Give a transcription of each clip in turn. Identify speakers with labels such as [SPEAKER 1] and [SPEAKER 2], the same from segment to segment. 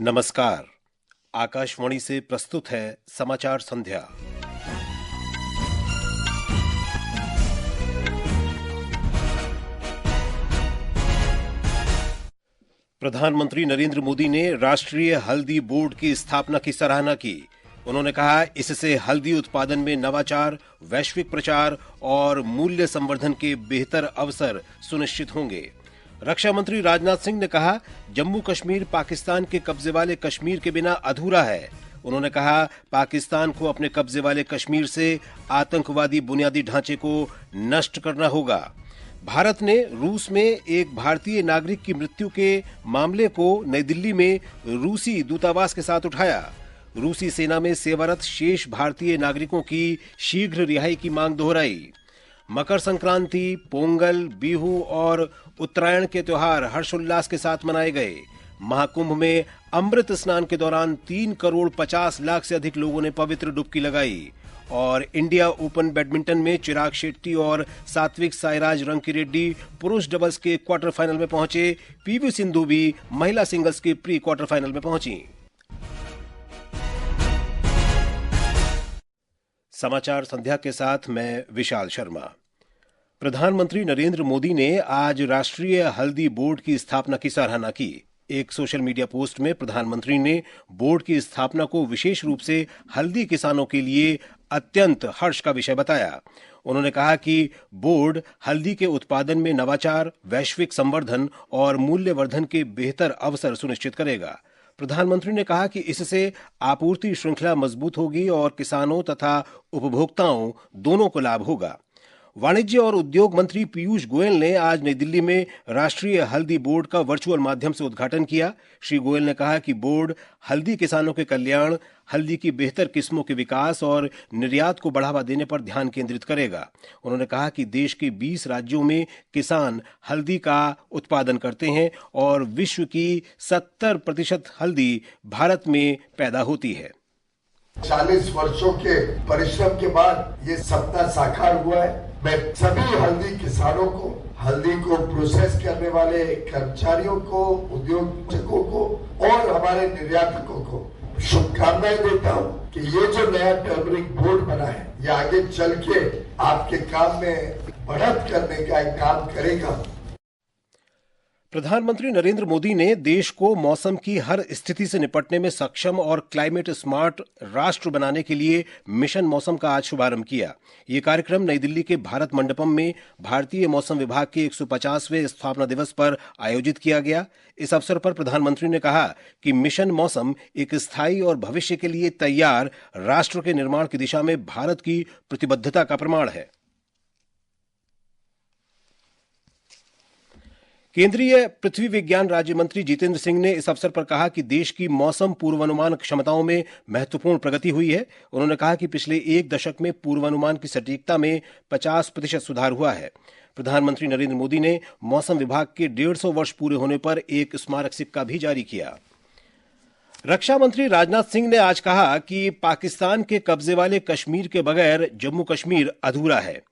[SPEAKER 1] नमस्कार। आकाशवाणी से प्रस्तुत है समाचार संध्या। प्रधानमंत्री नरेंद्र मोदी ने राष्ट्रीय हल्दी बोर्ड की स्थापना की सराहना की। उन्होंने कहा, इससे हल्दी उत्पादन में नवाचार, वैश्विक प्रचार और मूल्य संवर्धन के बेहतर अवसर सुनिश्चित होंगे। रक्षा मंत्री राजनाथ सिंह ने कहा, जम्मू कश्मीर पाकिस्तान के कब्जे वाले कश्मीर के बिना अधूरा है। उन्होंने कहा, पाकिस्तान को अपने कब्जे वाले कश्मीर से आतंकवादी बुनियादी ढांचे को नष्ट करना होगा। भारत ने रूस में एक भारतीय नागरिक की मृत्यु के मामले को नई दिल्ली में रूसी दूतावास के साथ उठाया। रूसी सेना में सेवारत शेष भारतीय नागरिकों की शीघ्र रिहाई की मांग दोहराई। मकर संक्रांति, पोंगल, बिहू और उत्तरायण के त्योहार हर्षोल्लास के साथ मनाए गए। महाकुंभ में अमृत स्नान के दौरान 3 करोड़ 50 लाख से अधिक लोगों ने पवित्र डुबकी लगाई। और इंडिया ओपन बैडमिंटन में चिराग शेट्टी और सात्विक साईराज रंकीरेड्डी पुरुष डबल्स के क्वार्टर फाइनल में पहुंचे। पीवी सिंधु भी महिला सिंगल्स के प्री क्वार्टर फाइनल में पहुंची। समाचार संध्या के साथ मैं विशाल शर्मा। प्रधानमंत्री नरेंद्र मोदी ने आज राष्ट्रीय हल्दी बोर्ड की स्थापना की सराहना की। एक सोशल मीडिया पोस्ट में प्रधानमंत्री ने बोर्ड की स्थापना को विशेष रूप से हल्दी किसानों के लिए अत्यंत हर्ष का विषय बताया। उन्होंने कहा कि बोर्ड हल्दी के उत्पादन में नवाचार, वैश्विक संवर्धन और मूल्यवर्धन के बेहतर अवसर सुनिश्चित करेगा। प्रधानमंत्री ने कहा कि इससे आपूर्ति श्रृंखला मजबूत होगी और किसानों तथा उपभोक्ताओं दोनों को लाभ होगा। वाणिज्य और उद्योग मंत्री पीयूष गोयल ने आज नई दिल्ली में राष्ट्रीय हल्दी बोर्ड का वर्चुअल माध्यम से उद्घाटन किया। श्री गोयल ने कहा कि बोर्ड हल्दी किसानों के कल्याण, हल्दी की बेहतर किस्मों के विकास और निर्यात को बढ़ावा देने पर ध्यान केंद्रित करेगा। उन्होंने कहा कि देश के 20 राज्यों में किसान हल्दी का उत्पादन करते हैं और विश्व की 70% हल्दी भारत में पैदा होती है।
[SPEAKER 2] 40 वर्षों के परिश्रम के बाद ये सपना साकार हुआ है। मैं सभी हल्दी किसानों को, हल्दी को प्रोसेस करने वाले कर्मचारियों को, उद्योगों को और हमारे निर्यातकों को शुभकामनाएं देता हूं कि ये जो नया टर्मरिक बोर्ड बना है, ये आगे चल के आपके काम में बढ़त करने का एक काम करेगा।
[SPEAKER 1] प्रधानमंत्री नरेंद्र मोदी ने देश को मौसम की हर स्थिति से निपटने में सक्षम और क्लाइमेट स्मार्ट राष्ट्र बनाने के लिए मिशन मौसम का आज शुभारंभ किया। ये कार्यक्रम नई दिल्ली के भारत मंडपम में भारतीय मौसम विभाग के 150वें स्थापना दिवस पर आयोजित किया गया। इस अवसर पर प्रधानमंत्री ने कहा कि मिशन मौसम एक स्थायी और भविष्य के लिए तैयार राष्ट्र के निर्माण की दिशा में भारत की प्रतिबद्धता का प्रमाण है। केंद्रीय पृथ्वी विज्ञान राज्य मंत्री जितेंद्र सिंह ने इस अवसर पर कहा कि देश की मौसम पूर्वानुमान क्षमताओं में महत्वपूर्ण प्रगति हुई है। उन्होंने कहा कि पिछले 1 दशक में पूर्वानुमान की सटीकता में 50% सुधार हुआ है। प्रधानमंत्री नरेंद्र मोदी ने मौसम विभाग के 150 वर्ष पूरे होने पर एक स्मारक सिक्का भी जारी किया। रक्षा मंत्री राजनाथ सिंह ने आज कहा कि पाकिस्तान के कब्जे वाले कश्मीर के बगैर जम्मू कश्मीर अधूरा है।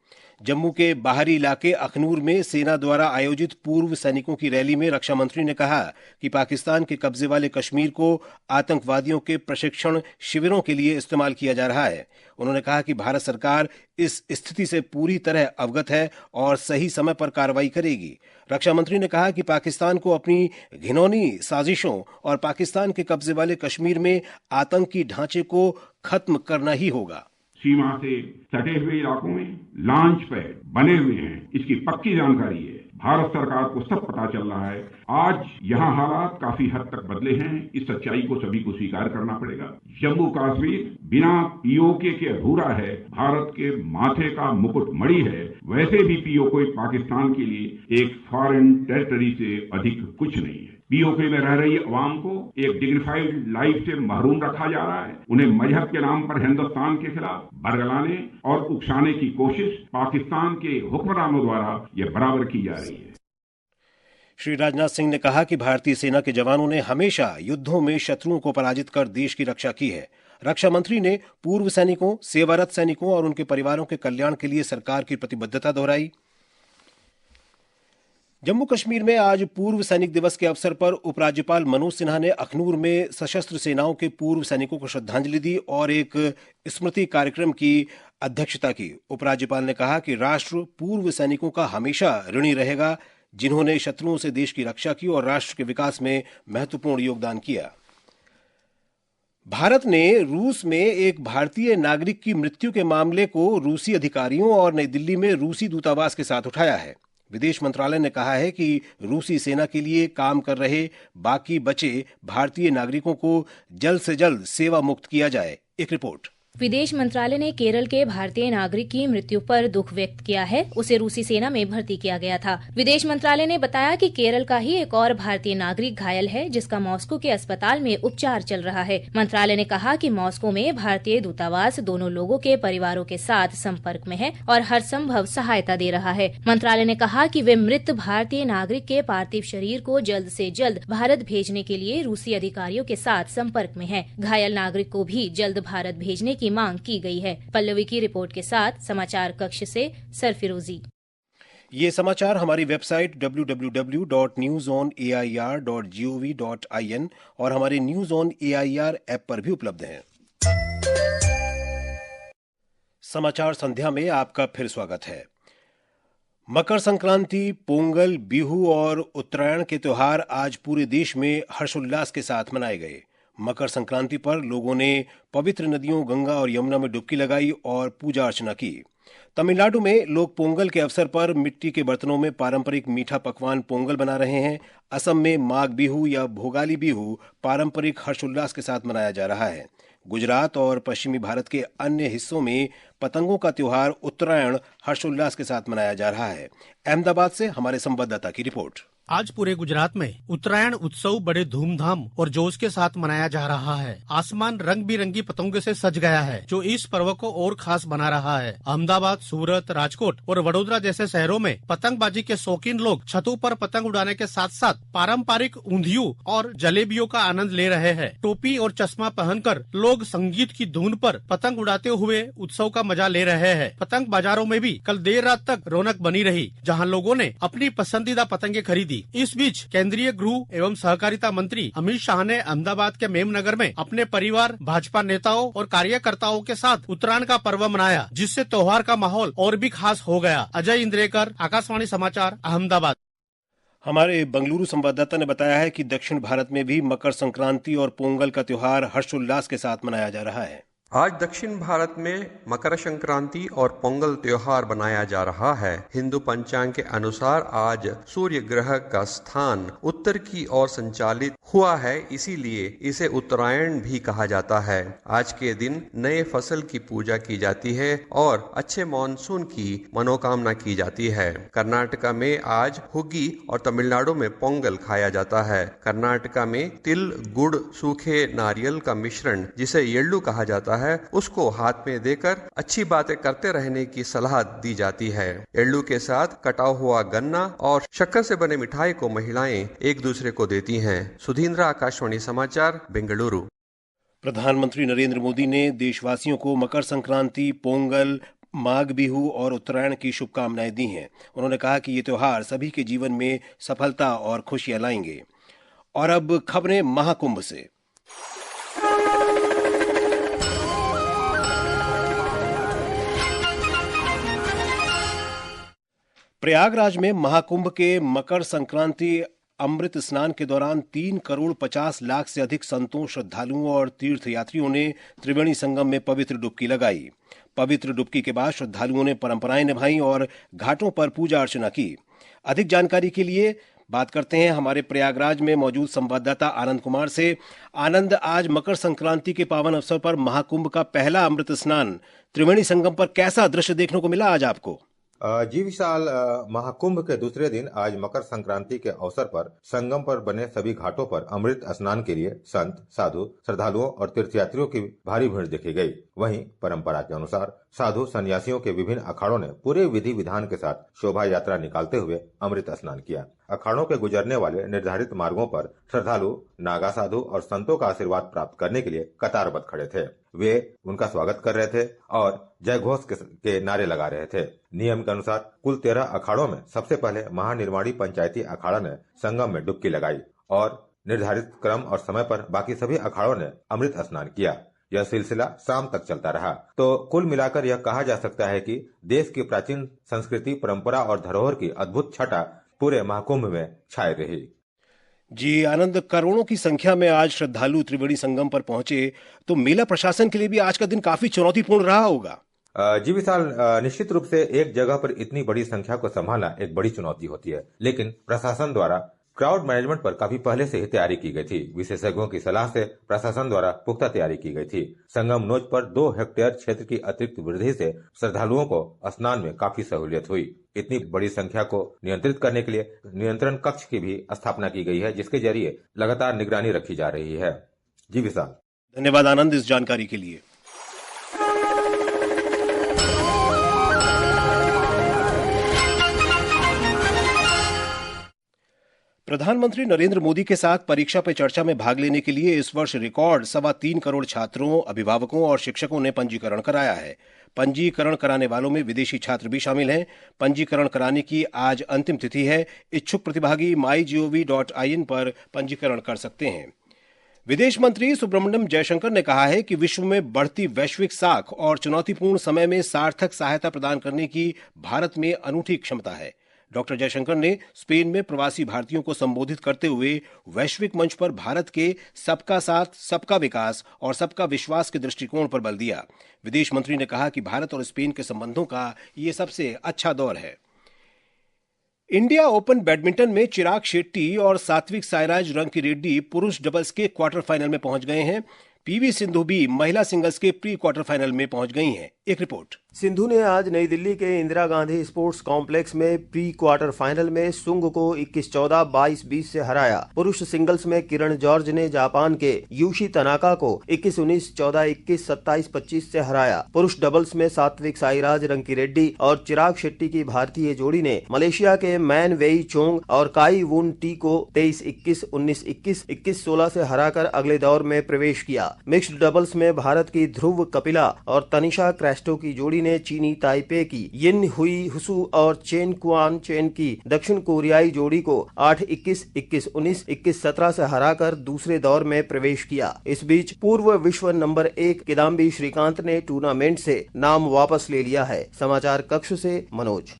[SPEAKER 1] जम्मू के बाहरी इलाके अखनूर में सेना द्वारा आयोजित पूर्व सैनिकों की रैली में रक्षा मंत्री ने कहा कि पाकिस्तान के कब्जे वाले कश्मीर को आतंकवादियों के प्रशिक्षण शिविरों के लिए इस्तेमाल किया जा रहा है। उन्होंने कहा कि भारत सरकार इस स्थिति से पूरी तरह अवगत है और सही समय पर कार्रवाई करेगी। रक्षा मंत्री ने कहा कि पाकिस्तान को अपनी घिनौनी साजिशों और पाकिस्तान के कब्जे वाले कश्मीर में आतंकी ढांचे को खत्म करना ही होगा।
[SPEAKER 3] सीमा से सटे हुए इलाकों में लॉन्च पैड बने हुए हैं, इसकी पक्की जानकारी है। भारत सरकार को सब पता चल रहा है। आज यहाँ हालात काफी हद तक बदले हैं। इस सच्चाई को सभी को स्वीकार करना पड़ेगा। जम्मू कश्मीर बिना पीओके के अधूरा है। भारत के माथे का मुकुट मणि है। वैसे भी पीओके पाकिस्तान के लिए एक फॉरेन टेरिटरी से अधिक कुछ नहीं है। पीओके में रह रही अवाम को एक डिग्निफाइड लाइफ से महरूम रखा जा रहा है। उन्हें मजहब के नाम पर हिंदुस्तान के खिलाफ बरगलाने और उकसाने की कोशिश पाकिस्तान के हुक्मरानों द्वारा यह बराबर की जा रही है।
[SPEAKER 1] श्री राजनाथ सिंह ने कहा कि भारतीय सेना के जवानों ने हमेशा युद्धों में शत्रुओं को पराजित कर देश की रक्षा की है। रक्षा मंत्री ने पूर्व सैनिकों, सेवारत सैनिकों और उनके परिवारों के कल्याण के लिए सरकार की प्रतिबद्धता दोहराई। जम्मू कश्मीर में आज पूर्व सैनिक दिवस के अवसर पर उपराज्यपाल मनोज सिन्हा ने अखनूर में सशस्त्र सेनाओं के पूर्व सैनिकों को श्रद्धांजलि दी और एक स्मृति कार्यक्रम की अध्यक्षता की। उपराज्यपाल ने कहा कि राष्ट्र पूर्व सैनिकों का हमेशा ऋणी रहेगा, जिन्होंने शत्रुओं से देश की रक्षा की और राष्ट्र के विकास में महत्वपूर्ण योगदान किया। भारत ने रूस में एक भारतीय नागरिक की मृत्यु के मामले को रूसी अधिकारियों और नई दिल्ली में रूसी दूतावास के साथ उठाया है। विदेश मंत्रालय ने कहा है कि रूसी सेना के लिए काम कर रहे बाकी बचे भारतीय नागरिकों को जल्द से जल्द सेवा मुक्त किया जाए। एक रिपोर्ट।
[SPEAKER 4] विदेश मंत्रालय ने केरल के भारतीय नागरिक की मृत्यु पर दुख व्यक्त किया है। उसे रूसी सेना में भर्ती किया गया था। विदेश मंत्रालय ने बताया कि केरल का ही एक और भारतीय नागरिक घायल है, जिसका मॉस्को के अस्पताल में उपचार चल रहा है। मंत्रालय ने कहा कि मॉस्को में भारतीय दूतावास दोनों लोगों के परिवारों के साथ संपर्क में है और हर संभव सहायता दे रहा है। मंत्रालय ने कहा कि वे मृत भारतीय नागरिक के पार्थिव शरीर को जल्द से जल्द भारत भेजने के लिए रूसी अधिकारियों के साथ संपर्क में है। घायल नागरिक को भी जल्द भारत भेजने की मांग की गई है। पल्लवी की रिपोर्ट के साथ समाचार कक्ष से सरफिरोजी।
[SPEAKER 1] ये समाचार हमारी वेबसाइट www.newsonair.gov.in और हमारे न्यूज ऑन एआईआर ऐप पर भी उपलब्ध हैं। समाचार संध्या में आपका फिर स्वागत है। मकर संक्रांति, पोंगल, बिहू और उत्तरायण के त्योहार आज पूरे देश में हर्षोल्लास के साथ मनाए गए। मकर संक्रांति पर लोगों ने पवित्र नदियों गंगा और यमुना में डुबकी लगाई और पूजा अर्चना की। तमिलनाडु में लोग पोंगल के अवसर पर मिट्टी के बर्तनों में पारंपरिक मीठा पकवान पोंगल बना रहे हैं। असम में माघ बिहू या भोगाली बिहू पारंपरिक हर्षोल्लास के साथ मनाया जा रहा है। गुजरात और पश्चिमी भारत के अन्य हिस्सों में पतंगों का त्योहार उत्तरायण हर्षोल्लास के साथ मनाया जा रहा है। अहमदाबाद से हमारे संवाददाता की रिपोर्ट।
[SPEAKER 5] आज पूरे गुजरात में उत्तरायण उत्सव बड़े धूमधाम और जोश के साथ मनाया जा रहा है। आसमान रंग बिरंगी पतंगों से सज गया है, जो इस पर्व को और खास बना रहा है। अहमदाबाद, सूरत, राजकोट और वडोदरा जैसे शहरों में पतंगबाजी के शौकीन लोग छतों पर पतंग उड़ाने के साथ साथ पारंपरिक ऊंधियों और जलेबियों का आनंद ले रहे हैं। टोपी और चश्मा पहनकर लोग संगीत की धुन पर पतंग उड़ाते हुए उत्सव का मजा ले रहे हैं। पतंग बाजारों में भी कल देर रात तक रौनक बनी रही, जहाँ लोगों ने अपनी पसंदीदा पतंगे खरीदी। इस बीच केंद्रीय गृह एवं सहकारिता मंत्री अमित शाह ने अहमदाबाद के मेमनगर में अपने परिवार, भाजपा नेताओं और कार्यकर्ताओं के साथ उत्तरायण का पर्व मनाया, जिससे त्योहार का माहौल और भी खास हो गया। अजय इंद्रेकर, आकाशवाणी समाचार, अहमदाबाद।
[SPEAKER 1] हमारे बंगलुरु संवाददाता ने बताया है कि दक्षिण भारत में भी मकर संक्रांति और पोंगल का त्योहार हर्षोल्लास के साथ मनाया जा रहा है।
[SPEAKER 6] आज दक्षिण भारत में मकर संक्रांति और पोंगल त्योहार मनाया जा रहा है। हिंदू पंचांग के अनुसार आज सूर्य ग्रह का स्थान उत्तर की ओर संचालित हुआ है, इसीलिए इसे उत्तरायण भी कहा जाता है। आज के दिन नए फसल की पूजा की जाती है और अच्छे मानसून की मनोकामना की जाती है। कर्नाटका में आज हुग्गी और तमिलनाडु में पोंगल खाया जाता है। कर्नाटका में तिल, गुड़, सूखे नारियल का मिश्रण, जिसे येल्लू कहा जाता है, उसको हाथ में देकर अच्छी बातें करते रहने की सलाह दी जाती है। एल्लू के साथ कटा हुआ गन्ना और शक्कर से बने मिठाई को महिलाएं एक दूसरे को देती हैं। सुधींद्र, आकाशवाणी समाचार, बेंगलुरु।
[SPEAKER 1] प्रधानमंत्री नरेंद्र मोदी ने देशवासियों को मकर संक्रांति, पोंगल, माघ बिहू और उत्तरायण की शुभकामनाएं दी हैं। उन्होंने कहा कि ये त्योहार सभी के जीवन में सफलता और खुशियां लाएंगे। और अब खबरें महाकुंभ से। प्रयागराज में महाकुंभ के मकर संक्रांति अमृत स्नान के दौरान 3 करोड़ 50 लाख से अधिक संतों, श्रद्धालुओं और तीर्थयात्रियों ने त्रिवेणी संगम में पवित्र डुबकी लगाई। पवित्र डुबकी के बाद श्रद्धालुओं ने परंपराएं निभाई और घाटों पर पूजा अर्चना की। अधिक जानकारी के लिए बात करते हैं हमारे प्रयागराज में मौजूद संवाददाता आनंद कुमार से। आनंद, आज मकर संक्रांति के पावन अवसर पर महाकुंभ का पहला अमृत स्नान त्रिवेणी संगम पर कैसा दृश्य देखने को मिला आज आपको?
[SPEAKER 7] जी विशाल, महाकुंभ के दूसरे दिन आज मकर संक्रांति के अवसर पर संगम पर बने सभी घाटों पर अमृत स्नान के लिए संत, साधु, श्रद्धालुओं और तीर्थयात्रियों की भारी भीड़ देखी गई। वहीं परंपरा के अनुसार साधु संन्यासियों के विभिन्न अखाड़ों ने पूरे विधि विधान के साथ शोभा यात्रा निकालते हुए अमृत स्नान किया। अखाड़ों के गुजरने वाले निर्धारित मार्गों पर श्रद्धालु नागा साधु और संतों का आशीर्वाद प्राप्त करने के लिए कतारबद्ध खड़े थे। वे उनका स्वागत कर रहे थे और जय घोष के नारे लगा रहे थे। नियम के अनुसार कुल 13 अखाड़ों में सबसे पहले महानिर्माणी पंचायती अखाड़ा ने संगम में डुबकी लगाई और निर्धारित क्रम और समय पर बाकी सभी अखाड़ों ने अमृत स्नान किया। यह सिलसिला शाम तक चलता रहा। तो कुल मिलाकर यह कहा जा सकता है कि देश की प्राचीन संस्कृति, परंपरा और धरोहर की अद्भुत छटा पूरे महाकुंभ में छाई रही।
[SPEAKER 1] जी आनंद, करोड़ों की संख्या में आज श्रद्धालु त्रिवेणी संगम पर पहुंचे, तो मेला प्रशासन के लिए भी आज का दिन काफी चुनौतीपूर्ण रहा होगा।
[SPEAKER 7] जी विशाल, निश्चित रूप से एक जगह पर इतनी बड़ी संख्या को संभालना एक बड़ी चुनौती होती है, लेकिन प्रशासन द्वारा क्राउड मैनेजमेंट पर काफी पहले से ही तैयारी की गई थी। विशेषज्ञों की सलाह से प्रशासन द्वारा पुख्ता तैयारी की गई थी। संगम नोच पर 2 हेक्टेयर क्षेत्र की अतिरिक्त वृद्धि से श्रद्धालुओं को स्नान में काफी सहूलियत हुई। इतनी बड़ी संख्या को नियंत्रित करने के लिए नियंत्रण कक्ष की भी स्थापना की गई है, जिसके जरिए लगातार निगरानी रखी जा रही है। जी विशाल,
[SPEAKER 1] धन्यवाद आनंद इस जानकारी के लिए। प्रधानमंत्री नरेंद्र मोदी के साथ परीक्षा पे चर्चा में भाग लेने के लिए इस वर्ष रिकॉर्ड 3.25 करोड़ छात्रों, अभिभावकों और शिक्षकों ने पंजीकरण कराया है। पंजीकरण कराने वालों में विदेशी छात्र भी शामिल हैं। पंजीकरण कराने की आज अंतिम तिथि है। इच्छुक प्रतिभागी mygov.in पर पंजीकरण कर सकते हैं। विदेश मंत्री सुब्रमण्यम जयशंकर ने कहा है कि विश्व में बढ़ती वैश्विक साख और चुनौतीपूर्ण समय में सार्थक सहायता प्रदान करने की भारत में अनूठी क्षमता है। डॉक्टर जयशंकर ने स्पेन में प्रवासी भारतीयों को संबोधित करते हुए वैश्विक मंच पर भारत के सबका साथ, सबका विकास और सबका विश्वास के दृष्टिकोण पर बल दिया। विदेश मंत्री ने कहा कि भारत और स्पेन के संबंधों का ये सबसे अच्छा दौर है। इंडिया ओपन बैडमिंटन में चिराग शेट्टी और सात्विक साईराज रंकीरेड्डी पुरुष डबल्स के क्वार्टर फाइनल में पहुंच गए हैं। पीवी सिंधु भी महिला सिंगल्स के प्री क्वार्टर फाइनल में पहुंच गई हैं। एक रिपोर्ट।
[SPEAKER 8] सिंधु ने आज नई दिल्ली के इंदिरा गांधी स्पोर्ट्स कॉम्प्लेक्स में प्री क्वार्टर फाइनल में सुंग को 21-14, 22-20 से हराया। पुरुष सिंगल्स में किरण जॉर्ज ने जापान के यूशी तनाका को 21-19, 14-21, 27-25 से हराया। पुरुष डबल्स में सात्विक साईराज रंकीरेड्डी और चिराग शेट्टी की भारतीय जोड़ी ने मलेशिया के मैन वेई चोंग और काई वुन टी को 23-21, 19-21, 21-16 से हराकर अगले दौर में प्रवेश किया। मिक्स्ड डबल्स में भारत की ध्रुव कपिला और तनिषा क्रेस्टो की जोड़ी ने चीनी ताइपे की यिन हुई हुसु और चेन कुआन चेन की दक्षिण कोरियाई जोड़ी को 8-21, 21-19, 21-17 से हराकर दूसरे दौर में प्रवेश किया। इस बीच पूर्व विश्व नंबर 1 किदाम्बी श्रीकांत ने टूर्नामेंट से नाम वापस ले लिया है। समाचार कक्ष से मनोज।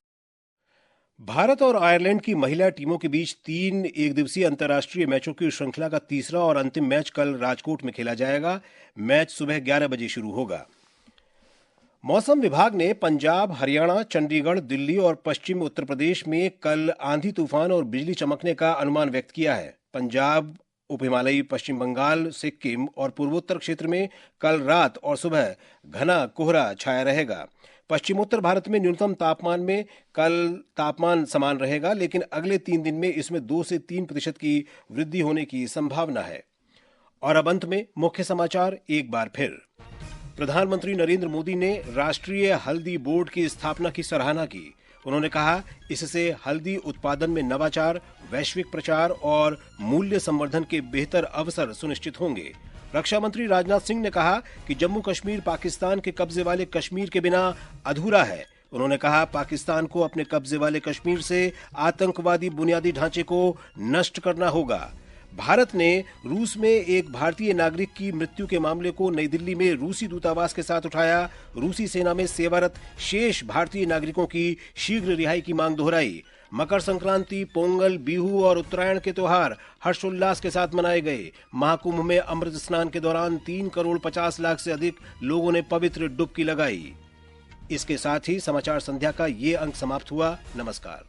[SPEAKER 1] भारत और आयरलैंड की महिला टीमों के बीच 3 एकदिवसीय अंतर्राष्ट्रीय मैचों की श्रृंखला का तीसरा और अंतिम मैच कल राजकोट में खेला जाएगा। मैच सुबह 11 बजे शुरू होगा। मौसम विभाग ने पंजाब, हरियाणा, चंडीगढ़, दिल्ली और पश्चिम उत्तर प्रदेश में कल आंधी तूफान और बिजली चमकने का अनुमान व्यक्त किया है। पंजाब, उप हिमालयी पश्चिम बंगाल, सिक्किम और पूर्वोत्तर क्षेत्र में कल रात और सुबह घना कोहरा छाया रहेगा। पश्चिमोत्तर भारत में न्यूनतम तापमान में कल तापमान समान रहेगा, लेकिन अगले 3 दिन में इसमें 2 से 3% की वृद्धि होने की संभावना है। और अब अंत में मुख्य समाचार एक बार फिर। प्रधानमंत्री नरेंद्र मोदी ने राष्ट्रीय हल्दी बोर्ड की स्थापना की सराहना की। उन्होंने कहा, इससे हल्दी उत्पादन में नवाचार, वैश्विक प्रचार और मूल्य संवर्धन के बेहतर अवसर सुनिश्चित होंगे। रक्षा मंत्री राजनाथ सिंह ने कहा कि जम्मू कश्मीर पाकिस्तान के कब्जे वाले कश्मीर के बिना अधूरा है। उन्होंने कहा, पाकिस्तान को अपने कब्जे वाले कश्मीर से आतंकवादी बुनियादी ढांचे को नष्ट करना होगा। भारत ने रूस में एक भारतीय नागरिक की मृत्यु के मामले को नई दिल्ली में रूसी दूतावास के साथ उठाया। रूसी सेना में सेवारत शेष भारतीय नागरिकों की शीघ्र रिहाई की मांग दोहराई। मकर संक्रांति, पोंगल, बिहू और उत्तरायण के त्योहार हर्षोल्लास के साथ मनाए गए। महाकुंभ में अमृत स्नान के दौरान 3 करोड़ 50 लाख से अधिक लोगों ने पवित्र डुबकी लगाई। इसके साथ ही समाचार संध्या का ये अंक समाप्त हुआ। नमस्कार।